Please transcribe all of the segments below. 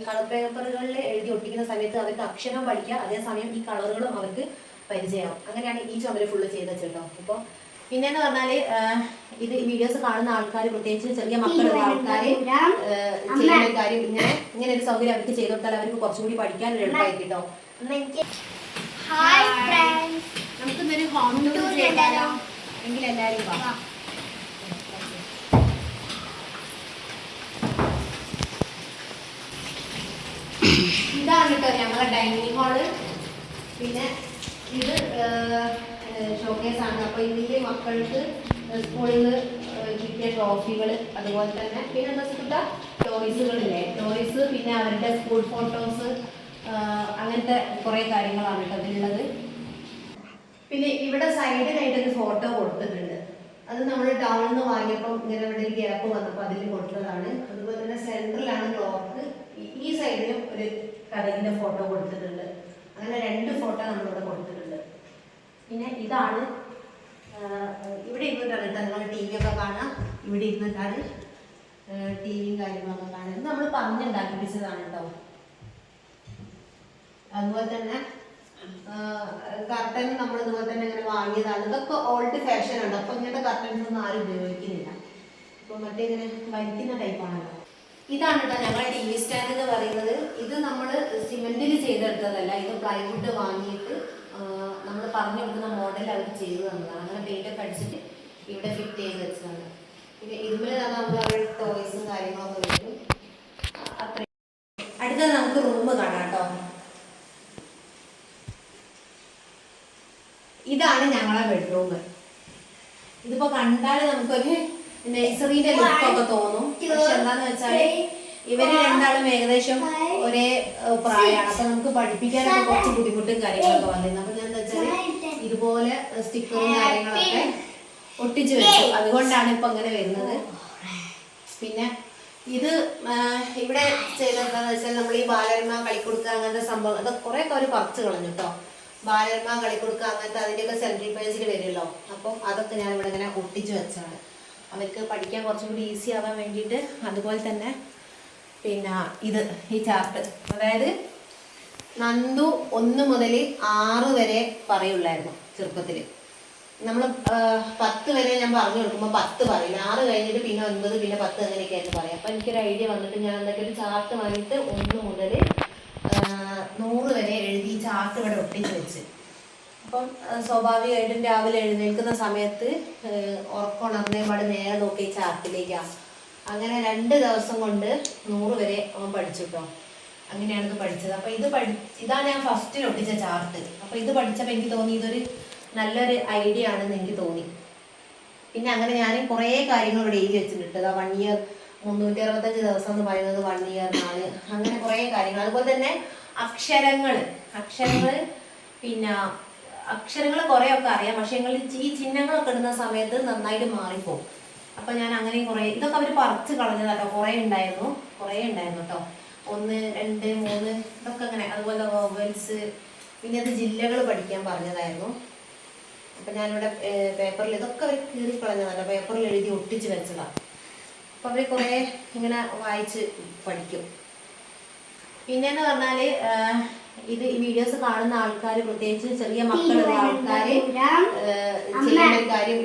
Colour പേപ്പറുകളിൽ എഴുതി ഒട്ടിക്കുന്ന സമയത്ത് അവർക്ക് അക്ഷരം പഠിക്കുക, അതേസമയം ഈ കളറുകളും അവർക്ക് പരിചയമാവും. അങ്ങനെയാണ് ഈ ചുമര് ഫുള്ള് ചെയ്ത് വെച്ചിട്ടോ. അപ്പോൾ പിന്നെന്ന് പറഞ്ഞാല് ഇത് വീഡിയോസ് കാണുന്ന ആൾക്കാർ, പ്രത്യേകിച്ച് ചെറിയ മക്കളുള്ള ആൾക്കാർ ചെയ്യുന്ന ഒരു കാര്യം, ഇങ്ങനെ ഒരു സൗകര്യം അവർക്ക് ചെയ്ത് കൊടുത്താൽ അവർക്ക് കുറച്ചുകൂടി പഠിക്കാനൊരു എളുപ്പമായിരിക്കും കേട്ടോ. നമുക്കിന്നൊരു ഹോം ടൂർ ചെയ്താലോ? എങ്കിൽ എല്ലാവരും വാ. ഇതാണ് കേട്ടോ ഞങ്ങളെ ഡൈനിങ് ഹാള്. പിന്നെ ഇത് ഷോക്കേസ് ആണ്. അപ്പോൾ ഇതിൽ മക്കൾക്ക് സ്കൂളിൽ നിന്ന് കിട്ടിയ ട്രോഫികൾ, അതുപോലെ തന്നെ പിന്നെ എന്താ വെച്ചിട്ട് ടോയ്സുകളില്ലേ, ടോയ്സ്, പിന്നെ അവരുടെ സ്കൂൾ ഫോട്ടോസ്, അങ്ങനത്തെ കുറേ കാര്യങ്ങളാണ് കേട്ടോ അതിലുള്ളത്. പിന്നെ ഇവിടെ സൈഡിലായിട്ടൊരു ഫോട്ടോ കൊടുത്തിട്ടുണ്ട്. അത് നമ്മൾ ടൗണിൽ നിന്ന് വാങ്ങിയപ്പോൾ ഇങ്ങനെ ഇവിടെ ഒരു ഗ്യാപ്പ് വന്നപ്പോൾ അതിൽ കൊടുത്തതാണ്. അതുപോലെ തന്നെ സെൻട്രലാണ് ക്ലോക്ക്, ഈ സൈഡിലും ഒരു കടലിൻ്റെ ഫോട്ടോ കൊടുത്തിട്ടുണ്ട്. അങ്ങനെ 2 ഫോട്ടോ നമ്മളിവിടെ കൊടുത്തിട്ടുണ്ട്. പിന്നെ ഇതാണ് ഇവിടെ ഇരുന്നിട്ടാണ് കേട്ടോ നിങ്ങൾ ടി വി ഒക്കെ കാണാം. ഇവിടെ ഇരുന്നിട്ടാണ് ടി വിയും കാര്യങ്ങളൊക്കെ കാണുന്നത്. ഇത് നമ്മൾ പറഞ്ഞുണ്ടാക്കിപ്പിച്ചതാണ് കേട്ടോ. അതുപോലെ തന്നെ കർട്ടൻ നമ്മൾ ഇതുപോലെ തന്നെ ഇങ്ങനെ വാങ്ങിയതാണ്. ഇതൊക്കെ ഓൾഡ് ഫാഷൻ ആണ്. അപ്പോൾ ഇങ്ങനത്തെ കർട്ടൻസ് ഒന്നും ആരും ഉപയോഗിക്കുന്നില്ല. അപ്പോൾ മറ്റേ ഇങ്ങനെ വലിക്കുന്ന ടൈപ്പാണല്ലോ. ഇതാണ് കേട്ടോ ഞങ്ങളുടെ ടി വി സ്റ്റാൻഡ് എന്ന് പറയുന്നത്. ഇത് നമ്മൾ സിമെന്റിൽ ചെയ്തെടുത്തതല്ല, ഇത് പ്ലൈവുഡ് വാങ്ങിയിട്ട് നമ്മൾ പറഞ്ഞു കൊടുക്കുന്ന മോഡൽ അവർ ചെയ്തു തന്നതാണ്. അങ്ങനെ പെയിൻ്റൊക്കെ അടിച്ചിട്ട് ഇവിടെ ഫിറ്റ് ചെയ്ത് വെച്ചതാണ്. പിന്നെ ഇതിൽ നമുക്ക് അവരുടെ ടോയ്സും കാര്യങ്ങളൊക്കെ വരും. അത്രയും. അടുത്തത് നമുക്ക് റൂം കാണാം കേട്ടോ. ഇതാണ് ഞങ്ങളെ ബെഡ്റൂം. ഇതിപ്പോ കണ്ടാൽ നമുക്കൊരു നഴ്സറിന്റെ ലുക്കൊക്കെ തോന്നും. പക്ഷെ എന്താന്ന് വെച്ചാല് ഇവര് രണ്ടാളും ഏകദേശം ഒരേ പ്രായമാണ്. അപ്പൊ നമുക്ക് പഠിപ്പിക്കാനൊക്കെ കുറച്ച് ബുദ്ധിമുട്ടും കാര്യങ്ങളൊക്കെ വന്നിരുന്നു. അപ്പൊ ഞാൻ എന്താ വെച്ചാല് ഇതുപോലെ സ്റ്റിക്കറും കാര്യങ്ങളൊക്കെ ഒട്ടിച്ചു വെച്ചു. അതുകൊണ്ടാണ് ഇപ്പൊ അങ്ങനെ വരുന്നത്. പിന്നെ ഇത് ഇവിടെ ചെയ്തെന്താന്ന് വെച്ചാൽ നമ്മൾ ഈ ബാലരമ കളിക്കൊടുക്കുക അങ്ങനത്തെ സംഭവം അതൊക്കെ കുറെയൊക്കെ അവർ പറിച്ചു കളഞ്ഞു കേട്ടോ. ബാലരമ കളിക്കൊടുക്കുക അങ്ങനത്തെ അതിൻ്റെയൊക്കെ സെൻട്രൽ പേജിൽ വരുമല്ലോ. അപ്പം അതൊക്കെ ഞാൻ ഇവിടെ ഇങ്ങനെ ഒട്ടിച്ചു വെച്ചാണ് അവർക്ക് പഠിക്കാൻ കുറച്ചും കൂടി ഈസി ആവാൻ വേണ്ടിയിട്ട്. അതുപോലെ തന്നെ പിന്നെ ഈ ചാർട്ട്, അതായത് നന്ദു 1 മുതൽ 6 വരെ പറയുള്ളായിരുന്നു ചെറുപ്പത്തിൽ. നമ്മൾ 10 വരെ ഞാൻ പറഞ്ഞു കൊടുക്കുമ്പോൾ 10 പറയില്ല, 6 കഴിഞ്ഞിട്ട് പിന്നെ 9, പിന്നെ 10 അങ്ങനെയൊക്കെയായിരുന്നു പറയാം. അപ്പം എനിക്കൊരു ഐഡിയ വന്നിട്ട് ഞാൻ എന്തൊക്കെ ഒരു ചാർട്ട് വാങ്ങിയിട്ട് 1 മുതൽ 100 വരെ എഴുതി ചാർട്ട് ഇവിടെ ഒട്ടിച്ച് വെച്ച്. അപ്പം സ്വാഭാവികമായിട്ടും രാവിലെ എഴുന്നേൽക്കുന്ന സമയത്ത് ഉറക്കമുണർന്നേപാട് നേരെ നോക്കി ചാർട്ടിലേക്കാണ്. അങ്ങനെ 2 ദിവസം കൊണ്ട് 100 വരെ അവൻ പഠിച്ചു കേട്ടോ. അങ്ങനെയാണ് ഇത് പഠിച്ചത്. അപ്പം ഇതാണ് ഞാൻ ഫസ്റ്റിൽ ഒട്ടിച്ച ചാർട്ട്. അപ്പം ഇത് പഠിച്ചപ്പോൾ എനിക്ക് തോന്നി ഇതൊരു നല്ലൊരു ഐഡിയ ആണെന്ന് എനിക്ക് തോന്നി. പിന്നെ അങ്ങനെ ഞാൻ കുറേ കാര്യങ്ങൾ ഇവിടെ എഴുതി വെച്ചിട്ടുണ്ട്. 1 ഇയർ 365 ദിവസം എന്ന് പറയുന്നത് 1 ഇയർ 4, അങ്ങനെ കുറേ കാര്യങ്ങൾ. അതുപോലെ തന്നെ അക്ഷരങ്ങൾ പിന്നെ അക്ഷരങ്ങൾ കുറേയൊക്കെ അറിയാം, പക്ഷെ ഞങ്ങൾ ഈ ചിഹ്നങ്ങളൊക്കെ ഇടുന്ന സമയത്ത് നന്നായിട്ട് മാറിപ്പോകും. അപ്പം ഞാൻ അങ്ങനെ കുറേ ഇതൊക്കെ അവർ പറിച്ച് കളഞ്ഞതാട്ടോ. കുറേ ഉണ്ടായിരുന്നു കേട്ടോ. 1, 2, 3 ഇതൊക്കെ അങ്ങനെ. അതുപോലെ വോവൽസ്, പിന്നെ അത് ജില്ലകൾ പഠിക്കാൻ പറഞ്ഞതായിരുന്നു. അപ്പം ഞാനിവിടെ പേപ്പറിൽ ഇതൊക്കെ അവർ കീറി കളഞ്ഞതാട്ടോ. പേപ്പറിൽ എഴുതി ഒട്ടിച്ച് വെച്ചതാണ്. അപ്പം അവർ കുറേ ഇങ്ങനെ വായിച്ച് പഠിക്കും. പിന്നെന്ന് പറഞ്ഞാൽ ഇത് ഈ വീഡിയോസ് കാണുന്ന ആൾക്കാർ, പ്രത്യേകിച്ച് ചെറിയ മക്കളുള്ള ആൾക്കാർ ചെയ്യുന്ന ഒരു കാര്യം,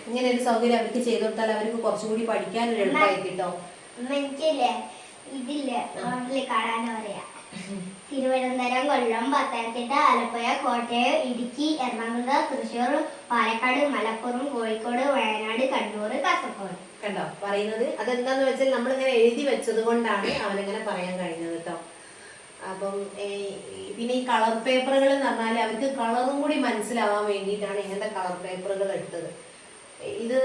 ഇങ്ങനെ ഒരു സൗകര്യം അവർക്ക് ചെയ്ത് കൊടുത്താൽ അവർക്ക് കുറച്ചുകൂടി പഠിക്കാനൊരു എളുപ്പമായിരിക്കും കേട്ടോ. എനിക്കില്ലേ ഇതില്ലേ കാണാൻ പറയാ. തിരുവനന്തപുരം, കൊല്ലം, പത്തനംതിട്ട, ആലപ്പുഴ, കോട്ടയം, ഇടുക്കി, എറണാകുളം, തൃശ്ശൂർ, പാലക്കാട്, മലപ്പുറം, കോഴിക്കോട്, വയനാട്, കണ്ണൂർ, കാസർഗോഡ്. കണ്ടോ പറയുന്നത്? അതെന്താന്ന് വെച്ചാൽ നമ്മളിങ്ങനെ എഴുതി വെച്ചത് കൊണ്ടാണ് അവനിങ്ങനെ പറയാൻ കഴിഞ്ഞത് കേട്ടോ. അപ്പം പിന്നെ ഈ കളർ പേപ്പറുകൾ എന്ന് പറഞ്ഞാൽ അവർക്ക് കളറും കൂടി മനസ്സിലാവാൻ വേണ്ടിയിട്ടാണ് ഇങ്ങനത്തെ കളർ പേപ്പറുകൾ എടുത്തത്. ഇത്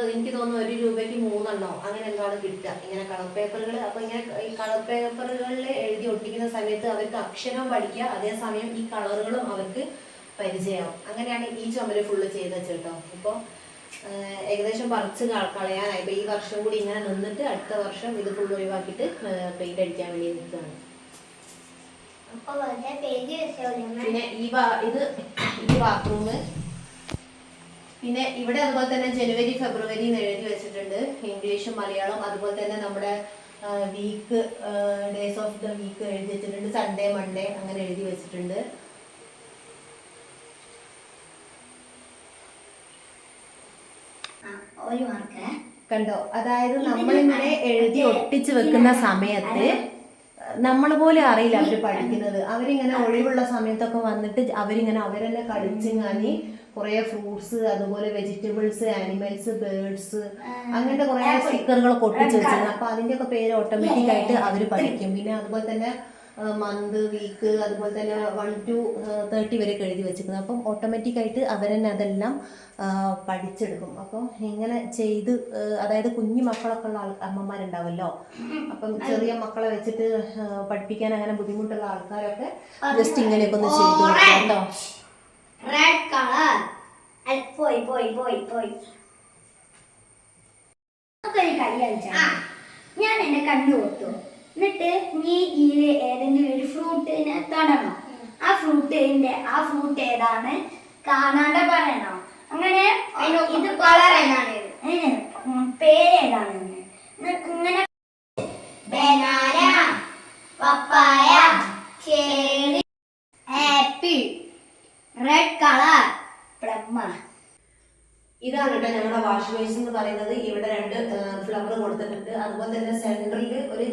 എനിക്ക് തോന്നുന്നു 1 രൂപയ്ക്ക് 3 എണ്ണോ അങ്ങനെ എന്താണ് കിട്ടുക ഇങ്ങനെ കളർ പേപ്പറുകൾ. അപ്പോൾ ഇങ്ങനെ ഈ കളർ പേപ്പറുകളിൽ എഴുതി ഒട്ടിക്കുന്ന സമയത്ത് അവർക്ക് അക്ഷരം പഠിക്കുക, അതേസമയം ഈ കളറുകളും അവർക്ക് പരിചയമാവും. അങ്ങനെയാണ് ഈ ചുമര് ഫുള്ള് ചെയ്ത് വെച്ചിട്ടോ. ഇപ്പോൾ ഏകദേശം പറിച്ച് കളയാനായി. ഇപ്പോൾ ഈ വർഷം കൂടി ഇങ്ങനെ നിന്നിട്ട് അടുത്ത വർഷം ഇത് ഫുള്ള് ഒഴിവാക്കിയിട്ട് പെയിന്റ് അടിക്കാൻ വേണ്ടി നിൽക്കുകയാണ്. പിന്നെ ഇത് ബാത്റൂം. പിന്നെ ഇവിടെ അതുപോലെ തന്നെ ജനുവരി ഫെബ്രുവരി എഴുതി വെച്ചിട്ടുണ്ട്, ഇംഗ്ലീഷും മലയാളം. അതുപോലെ തന്നെ നമ്മുടെ week days of the week എഴുതി വെച്ചിട്ടുണ്ട്. സൺഡേ, മൺഡേ അങ്ങനെ എഴുതി വെച്ചിട്ടുണ്ട്. കണ്ടോ? അതായത് നമ്മളിങ്ങനെ എഴുതി ഒട്ടിച്ച് വെക്കുന്ന സമയത്ത് നമ്മൾ പോലും അറിയില്ല അവര് പഠിക്കുന്നത്. അവരിങ്ങനെ ഒഴിവുള്ള സമയത്തൊക്കെ വന്നിട്ട് അവരിങ്ങനെ അവരെന്നെ കളിച്ചിങ്ങാനി കുറെ ഫ്രൂട്ട്സ്, അതുപോലെ വെജിറ്റബിൾസ്, ആനിമൽസ്, ബേർഡ്സ്, അങ്ങനത്തെ കുറെ സ്റ്റിക്കറുകളൊക്കെ ഒട്ടിച്ച് വെച്ചിരുന്നു. അപ്പൊ അതിന്റെയൊക്കെ പേര് ഓട്ടോമാറ്റിക് ആയിട്ട് അവര് പഠിക്കും. പിന്നെ അതുപോലെ തന്നെ മന്ത്, വീക്ക്, അതുപോലെ തന്നെ 1 to 30 വരെ എഴുതി വെച്ചിരിക്കുന്നത്. അപ്പം ഓട്ടോമാറ്റിക് ആയിട്ട് അവരെന്നെ അതെല്ലാം പഠിച്ചെടുക്കും. അപ്പം ഇങ്ങനെ ചെയ്ത്, അതായത് കുഞ്ഞു മക്കളൊക്കെ ഉള്ള അമ്മമാരുണ്ടാവല്ലോ, അപ്പം ചെറിയ മക്കളെ വെച്ചിട്ട് പഠിപ്പിക്കാൻ അങ്ങനെ ബുദ്ധിമുട്ടുള്ള ആൾക്കാരൊക്കെ ജസ്റ്റ് ഇങ്ങനെയൊക്കെ ഒന്ന് ചെയ്തു കേട്ടോ. റെഡ് കളർ പോയി ഞാൻ എന്റെ കണ്ണു കൊടുത്തു. എന്നിട്ട് നീ ഇതില് ഏതെങ്കിലും ഒരു ഫ്രൂട്ടിനെ തൊടണം. ആ ഫ്രൂട്ട് ഏതാണ് കാണാണ്ട് പറയണോ? അങ്ങനെ ഇത് കളർ ഏതാണ്, പേര് ഏതാണ്, ഇങ്ങനെ banana, papaya, cherry, apple, red colour, plum. ഇതാണ് കേട്ടോ ഞങ്ങളുടെ വാഷ് ബേസ് എന്ന് പറയുന്നത്. ഇവിടെ 2 ഫ്ലവർ കൊടുത്തിട്ടുണ്ട്. അതുപോലെ തന്നെ സെൻട്രലിൽ ഒരു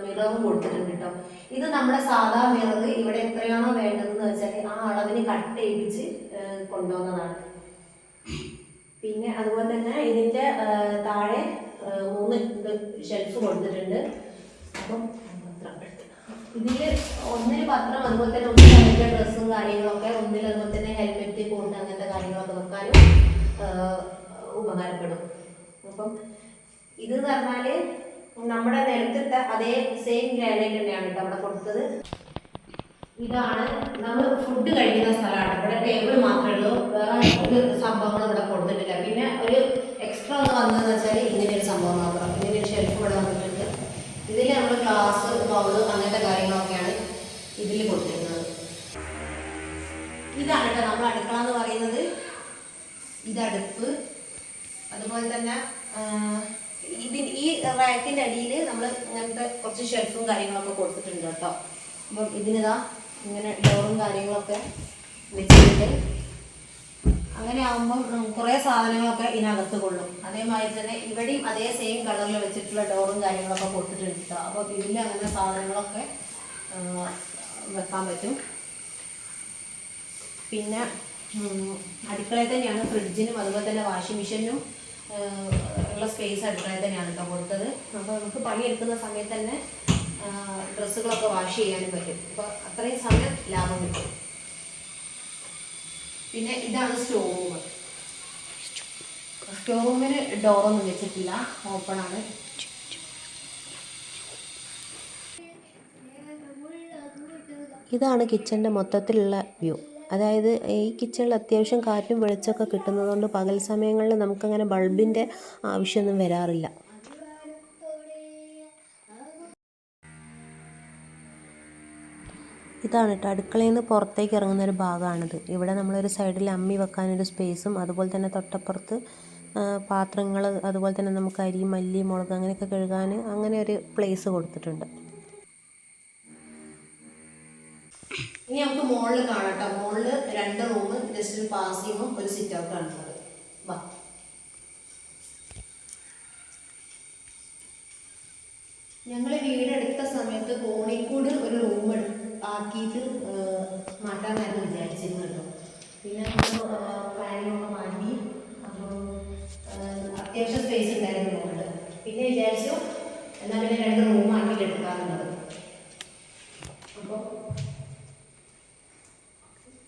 മിററും കൊടുത്തിട്ടുണ്ട് കേട്ടോ. ഇത് നമ്മുടെ സാധാ മിറർ ഇവിടെ എത്രയാണോ വേണ്ടതെന്ന് വെച്ചാൽ ആ അളവിന് കട്ട് ചെയ്യിപ്പിച്ച് കൊണ്ടുവന്നതാണ്. പിന്നെ അതുപോലെ തന്നെ ഇതിന്റെ താഴെ 3 ഷെൽഫ് കൊടുത്തിട്ടുണ്ട്. അപ്പം ഇതില് ഒന്നിന് പത്രം, അതുപോലെ തന്നെ ഒന്നിൽ അതിന്റെ ഡ്രസ്സും കാര്യങ്ങളൊക്കെ, ഒന്നിൽ അതുപോലെ തന്നെ ഹെൽമെറ്റ്, കോട്ട്, അങ്ങനത്തെ കാര്യങ്ങളൊക്കെ വെക്കാനും ഉപകാരപ്പെടും. അപ്പം ഇത് എന്ന് പറഞ്ഞാല് നമ്മുടെ നിലത്തിട്ട അതേ സെയിം ഗ്രാനൈറ്റ് തന്നെയാണ് കേട്ടോ അവിടെ കൊടുത്തത്. ഇതാണ് നമ്മൾ ഫുഡ് കഴിക്കുന്ന സ്ഥലമാണ്. ഇവിടെ ടേബിൾ മാത്രമേ ഉള്ളൂ, വേറെ ഒരു സംഭവങ്ങൾ ഇവിടെ കൊടുത്തിട്ടില്ല. പിന്നെ ഒരു എക്സ്ട്രാ ഒന്ന് വന്നതെന്ന് വെച്ചാൽ ഇങ്ങനെ ഒരു സംഭവം മാത്രം, ഇങ്ങനെ ഒരു ഷെൽഫ് ഇവിടെ വന്നിട്ടുണ്ട്. ഇതിൽ നമ്മൾ ഗ്ലാസ്, ബൗള്, അങ്ങനത്തെ കാര്യങ്ങളൊക്കെയാണ് ഇതിൽ കൊടുത്തിരുന്നത്. ഇതാണ് കേട്ടോ നമ്മൾ അടുക്കള എന്ന് പറയുന്നത്. ഇത് അടുപ്പ്. അതുപോലെ തന്നെ ഈ റാക്കിൻ്റെ അടിയിൽ നമ്മൾ ഇങ്ങനത്തെ കുറച്ച് ഷെൽഫും കാര്യങ്ങളൊക്കെ കൊടുത്തിട്ടുണ്ട് കേട്ടോ. അപ്പം ഇതിനിതാ ഇങ്ങനെ ഡോറും കാര്യങ്ങളൊക്കെ വെച്ചിട്ടുണ്ട്. അങ്ങനെ ആകുമ്പം കുറേ സാധനങ്ങളൊക്കെ ഇതിനകത്ത് കൊള്ളും. അതേമാതിരി തന്നെ ഇവിടെയും അതേ സെയിം കളറിൽ വെച്ചിട്ടുള്ള ഡോറും കാര്യങ്ങളൊക്കെ കൊടുത്തിട്ടുണ്ട് കേട്ടോ. അപ്പോൾ ഇതിൽ അങ്ങനെ സാധനങ്ങളൊക്കെ വെക്കാൻ പറ്റും. പിന്നെ അടുക്കളയിൽ തന്നെയാണ് ഫ്രിഡ്ജിനും അതുപോലെ തന്നെ വാഷിംഗ് മെഷീനും ഉള്ള സ്പേസ് അടുക്കളയിൽ തന്നെയാണ് കേട്ടോ കൊടുത്തത്. അപ്പോൾ നമുക്ക് പണിയെടുക്കുന്ന സമയത്ത് തന്നെ ഡ്രസ്സുകളൊക്കെ വാഷ് ചെയ്യാനും പറ്റും. അപ്പോൾ അത്രയും സമയം ലാഭം കിട്ടും. പിന്നെ ഇതാണ് സ്റ്റോർ റൂം. സ്റ്റോർ റൂമിന് ഡോറൊന്നും വെച്ചിട്ടില്ല, ഓപ്പൺ ആണ്. ഇതാണ് കിച്ചൻ്റെ മൊത്തത്തിലുള്ള വ്യൂ. അതായത് ഈ കിച്ചണിൽ അത്യാവശ്യം കാറ്റും വെളിച്ചമൊക്കെ കിട്ടുന്നതുകൊണ്ട് പകൽ സമയങ്ങളിൽ നമുക്കങ്ങനെ ബൾബിൻ്റെ ആവശ്യമൊന്നും വരാറില്ല. ഇതാണ് കേട്ടോ അടുക്കളയിൽ നിന്ന് പുറത്തേക്ക് ഇറങ്ങുന്ന ഒരു ഭാഗമാണിത്. ഇവിടെ നമ്മളൊരു സൈഡിൽ അമ്മി വെക്കാനൊരു സ്പേസും, അതുപോലെ തന്നെ തൊട്ടപ്പുറത്ത് പാത്രങ്ങൾ, അതുപോലെ തന്നെ നമുക്ക് അരി, മല്ലി, മുളക് അങ്ങനെയൊക്കെ കഴുകാൻ അങ്ങനെ ഒരു പ്ലേസ് കൊടുത്തിട്ടുണ്ട്. ഇനി നമുക്ക് മുകളിൽ കാണാം കേട്ടോ. മുകളിൽ 2 റൂം, ജസ്റ്റ് ഒരു പാസിങ്ങും ഒരു സിറ്റ് ഔട്ട് കാണുന്നത്. വാ, ഞങ്ങൾ വീടെടുത്ത സമയത്ത് കോണിക്കൂട് ഒരു റൂം ആക്കിയിട്ട് മാറ്റാനായിരുന്നു വിചാരിച്ചിരുന്നത് കേട്ടോ. പിന്നെ കാര്യങ്ങളൊക്കെ മാറ്റി. അപ്പോൾ അത്യാവശ്യം സ്പേസ് ഉണ്ടായിരുന്നു മുകളിൽ. പിന്നെ വിചാരിച്ചു എന്നാൽ പിന്നെ 2 റൂം ആക്കിയിട്ട് എടുക്കാറുള്ളത്. അപ്പോൾ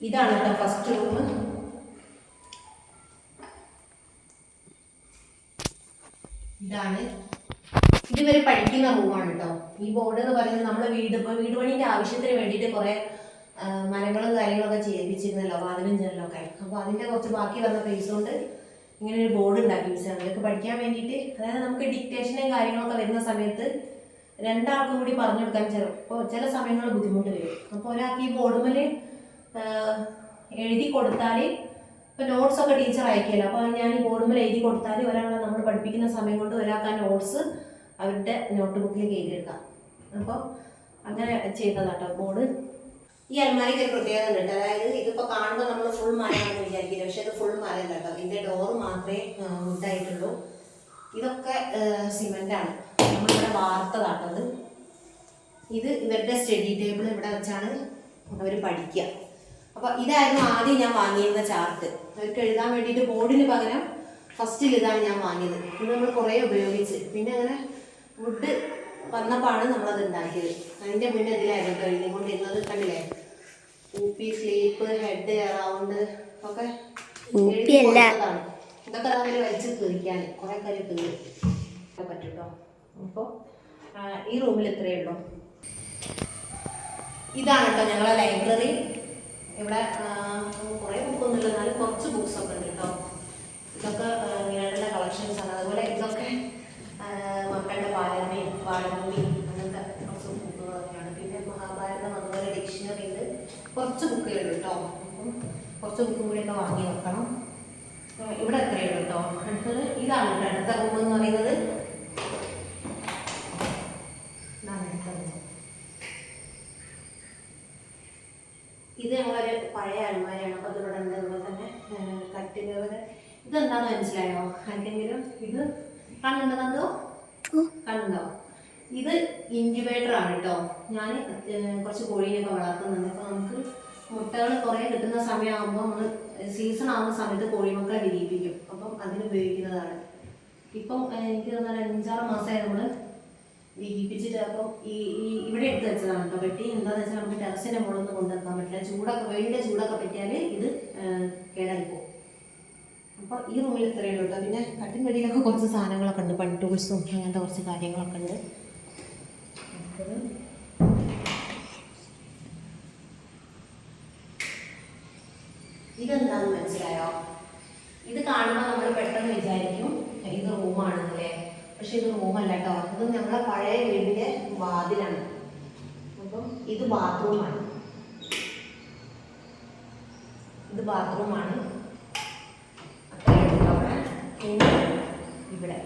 ഇതാണ് കേട്ടോ ഫസ്റ്റ് റൂം. ഇതാണ് ഇതുവരെ പഠിക്കുന്ന റൂമാണ് കേട്ടോ. ഈ ബോർഡ് എന്ന് പറയുന്നത് നമ്മൾ വീട് പണിൻ്റെ ആവശ്യത്തിന് വേണ്ടിയിട്ട് കുറേ മരങ്ങളും കാര്യങ്ങളൊക്കെ ചെയ്യിപ്പിച്ചിരുന്നല്ലോ, വാതിലും ജനലൊക്കെ. അപ്പോൾ അതിൻ്റെ കുറച്ച് ബാക്കി വന്ന പൈസ കൊണ്ട് ഇങ്ങനെ ഒരു ബോർഡ് ഉണ്ടാക്കി വെച്ചാൽ ഇതൊക്കെ പഠിക്കാൻ വേണ്ടിയിട്ട്. അതായത് നമുക്ക് ഡിക്റ്റേഷനും കാര്യങ്ങളൊക്കെ വരുന്ന സമയത്ത് 2 ആൾക്കും കൂടി പറഞ്ഞു കൊടുക്കാൻ ചില സമയങ്ങളിൽ ബുദ്ധിമുട്ട് വരും. അപ്പോൾ ഒരാൾക്ക് ഈ ബോർഡുമേൽ എഴുതി കൊടുത്താൽ, ഇപ്പോൾ നോട്ട്സൊക്കെ ടീച്ചർ അയക്കില്ല, അപ്പോൾ ഞാൻ ഈ ബോർഡുമേൽ എഴുതി കൊടുത്താൽ ഒരാളെ നമ്മൾ പഠിപ്പിക്കുന്ന സമയം കൊണ്ട് ഒരാൾക്ക് ആ നോട്ട്സ് അവരുടെ നോട്ട് ബുക്കിലേക്ക് എഴുതിയെടുക്കാം. അപ്പോൾ അങ്ങനെ ചെയ്തതാട്ടോ ബോർഡ്. ഈ അലമാരയ്ക്ക് ഒരു പ്രത്യേകത ഉണ്ട്. അതായത് ഇതിപ്പോൾ കാണുമ്പോൾ നമ്മൾ ഫുൾ മരമാണെന്ന് വിചാരിക്കില്ല, പക്ഷെ ഇത് ഫുൾ മരമല്ല കേട്ടോ. ഇതിൻ്റെ ഡോറ് മാത്രമേ വുഡായിട്ടുള്ളൂ. ഇതൊക്കെ സിമെൻ്റാണ്, നമ്മളിവിടെ വാർത്തതാട്ടത്. ഇത് ഇവരുടെ സ്റ്റഡി ടേബിൾ ഇവിടെ വെച്ചാണ് അവർ പഠിക്കുക. അപ്പോൾ ഇതായിരുന്നു ആദ്യം ഞാൻ വാങ്ങിയിരുന്ന ചാർട്ട്. അവർക്ക് എഴുതാൻ വേണ്ടിയിട്ട് ബോർഡിന് പകരം ഫസ്റ്റിൽ ഇതാണ് ഞാൻ വാങ്ങിയത്. ഇത് നമ്മൾ കുറേ ഉപയോഗിച്ച്, പിന്നെ അങ്ങനെ വുഡ് വന്നപ്പോഴാണ് നമ്മളത് ഉണ്ടാക്കിയത്. അതിൻ്റെ മുന്നേ ഇതിലായിരുന്നു എഴുതിക്കൊണ്ടിരുന്നത്. കണ്ടില്ലേ, ഊപ്പി, സ്ലീപ്പ്, ഹെഡ്, റൗണ്ട് ഒക്കെ എഴുതിക്കൊടുത്തതാണ്. ഇതൊക്കെ അവർ വലിച്ച് കീറിക്കാൻ കുറേ കാര്യം കീറി പറ്റും കേട്ടോ. അപ്പോൾ ഈ റൂമിൽ ഇത്രയേ ഉള്ളൂ. ഇതാണ് കേട്ടോ ഞങ്ങളെ ലൈബ്രറി. ഇവിടെ കുറേ ബുക്കൊന്നുമില്ല, എന്നാലും കുറച്ച് ബുക്സൊക്കെ ഉണ്ട് കേട്ടോ. ഇതൊക്കെ ഇങ്ങനെയുള്ള കളക്ഷൻസ് ആണ്. അതുപോലെ ഇതൊക്കെ മക്കളുടെ ബാലരമയും ബാലഭൂമിയും അങ്ങനത്തെ കുറച്ച് ബുക്കുകളൊക്കെയാണ്. പിന്നെ മഹാഭാരതം, അതുപോലെ ഡിക്ഷണറി ഉണ്ട്, കുറച്ച് ബുക്കുകളുണ്ട് കേട്ടോ. അപ്പം കുറച്ച് ബുക്കും കൂടിയൊക്കെ വാങ്ങി വെക്കണം. ഇവിടെ എത്രയുള്ളൂ കേട്ടോ. അടുത്തത് ഇതാണ് കേട്ടോ അടുത്ത റൂം എന്ന് പറയുന്നത്. ഇത് ഞങ്ങളൊരു പഴയ അലമാരയാണ്. അപ്പോൾ ഇതിലൂടെ ഉണ്ട്. അതുപോലെ തന്നെ കട്ടിലുകൾ. ഇതെന്താണെന്ന് മനസ്സിലായോ ആർക്കെങ്കിലും? ഇത് കണ്ടുണ്ടോ? കണ്ടുണ്ടോ? ഇത് ഇൻക്യുബേറ്റർ ആണ് കേട്ടോ. ഞാൻ കുറച്ച് കോഴീനെയൊക്കെ വളർത്തുന്നുണ്ട്. അപ്പോൾ നമുക്ക് മുട്ടകൾ കുറേ കിട്ടുന്ന സമയമാകുമ്പോൾ നമ്മൾ സീസൺ ആകുന്ന സമയത്ത് കോഴിമക്കളെ വിരിയിപ്പിക്കും. അപ്പം അതിന് ഉപയോഗിക്കുന്നതാണ്. ഇപ്പം എനിക്ക് തോന്നുന്ന 5-6 മാസമായി നമ്മൾ വിരിയിപ്പിച്ചിട്ട്. അപ്പം ഇവിടെ എടുത്ത് വെച്ചതാണ് കേട്ടോ പെട്ടി. എന്താണെന്ന് വെച്ചാൽ നമുക്ക് ടെറസിൻ്റെ മുകളിൽ കൊണ്ടുവെക്കാൻ പറ്റില്ല. ചൂടൊക്കെ വെയിലിൻ്റെ ചൂടൊക്കെ പറ്റിയാൽ ഇത് കേടായിപ്പോവും. അപ്പോൾ ഈ റൂമിൽ ഇത്രയേ ഉള്ളൂ കേട്ടോ. പിന്നെ കട്ടിൻ വെടിയിലൊക്കെ കുറച്ച് സാധനങ്ങളൊക്കെ ഉണ്ട്, പണി ടൂൾസും അങ്ങനത്തെ കുറച്ച് കാര്യങ്ങളൊക്കെ ഉണ്ട്. ഇതെന്താണെന്ന് മനസ്സിലായോ? ഇത് കാണുമ്പോൾ നമ്മൾ പെട്ടെന്ന് വിചാരിക്കും ഇത് റൂമാണെന്നല്ലേ. പക്ഷെ ഇത് റൂമല്ല കേട്ടോ. ഇത് ഞങ്ങളുടെ പഴയ വീടിൻ്റെ വാതിലാണ്. അപ്പം ഇത് ബാത്റൂമാണ്. ഇത് ബാത്റൂമാണ്. പിന്നെ ഇവിടെ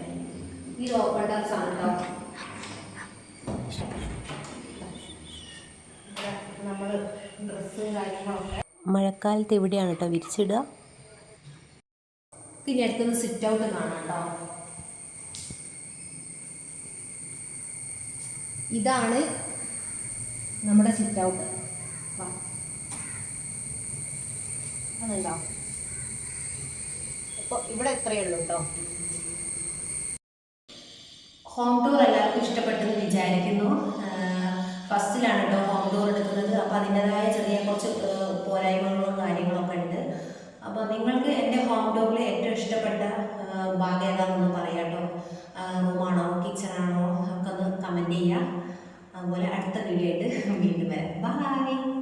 ഇത് ഓപ്പൺ ടെറസ് ആണ് കേട്ടോ. നമ്മൾ ഡ്രസ്സും കാര്യങ്ങളൊക്കെ മഴക്കാലത്ത് എവിടെയാണ് കേട്ടോ വിരിച്ചിടുക. പിന്നെ അടുത്തൊന്ന് സിറ്റ് ഔട്ട് കാണാം കേട്ടോ. ഇതാണ് നമ്മുടെ സിറ്റ് ഔട്ട്. അതുണ്ടോ? അപ്പോൾ ഇവിടെ എത്രയേ ഉള്ളൂ കേട്ടോ. ഹോം ടൂർ എല്ലാവർക്കും ഇഷ്ടപ്പെട്ടെന്ന് വിചാരിക്കുന്നു. ഫസ്റ്റിലാണ് കേട്ടോ ഹോം ടൂർ എടുക്കുന്നത്. അപ്പോൾ അതിൻ്റെതായ ചെറിയ കുറച്ച് പോരായ്മകളും കാര്യങ്ങളൊക്കെ ഉണ്ട്. അപ്പോൾ നിങ്ങൾക്ക് എൻ്റെ ഹോം ടൂറിൽ ഏറ്റവും ഇഷ്ടപ്പെട്ട ഭാഗം ഏതാണെന്ന് പറയാം കേട്ടോ. റൂമാണോ കിച്ചണാണോ ഒക്കെ ഒന്ന് കമൻറ്റ് ചെയ്യുക. അതുപോലെ അടുത്ത വീഡിയോ ആയിട്ട് വീണ്ടും വരാം. ബൈ.